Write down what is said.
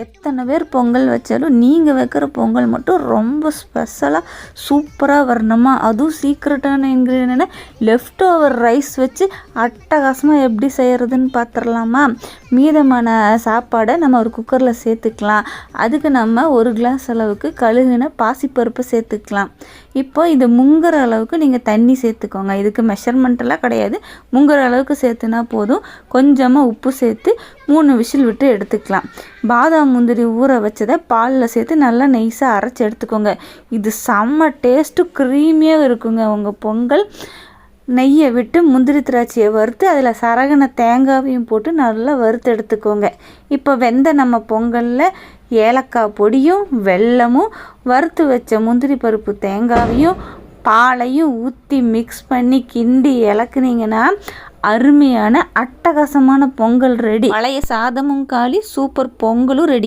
எத்தனை பேர் பொங்கல் வச்சாலும் நீங்கள் வைக்கிற பொங்கல் மட்டும் ரொம்ப ஸ்பெஷலாக சூப்பராக வரணுமா. அதுவும் சீக்ரெட்டான இன்க்ரீடியன்ட் லெஃப்ட் ஓவர் ரைஸ் வச்சு அட்டகாசமாக எப்படி செய்கிறதுன்னு பார்த்துடலாமா. மீதமான சாப்பாடை நம்ம ஒரு குக்கரில் சேர்த்துக்கலாம். அதுக்கு நம்ம 1 கிளாஸ் அளவுக்கு கழுகுன பாசிப்பருப்பை சேர்த்துக்கலாம். இப்போ இது முங்குற அளவுக்கு நீங்கள் தண்ணி சேர்த்துக்கோங்க. இதுக்கு மெஷர்மெண்ட்டெல்லாம் கிடையாது, முங்குற அளவுக்கு சேர்த்துனா போதும். கொஞ்சமாக உப்பு சேர்த்து 3 விசில் விட்டு எடுத்துக்கலாம். பாதாம் முந்திரி ஊற வச்சதை பாலில் சேர்த்து நல்லா நைஸாக அரைச்சி எடுத்துக்கோங்க. இது செம்ம டேஸ்ட்டு க்ரீமியாக இருக்குங்க உங்கள் பொங்கல். நெய்யை விட்டு முந்திரி திராட்சையை வறுத்து அதில் சரகன தேங்காவையும் போட்டு நல்லா வறுத்து எடுத்துக்கோங்க. இப்போ வெந்த நம்ம பொங்கலில் ஏலக்காய் பொடியும் வெல்லமும் வறுத்து வச்ச முந்திரி பருப்பு தேங்காவையும் பாலையும் ஊற்றி மிக்ஸ் பண்ணி கிண்டி இலக்குனீங்கன்னா அருமையான அட்டகாசமான பொங்கல் ரெடி. பழைய சாதமும் காலி, சூப்பர் பொங்கலும் ரெடி.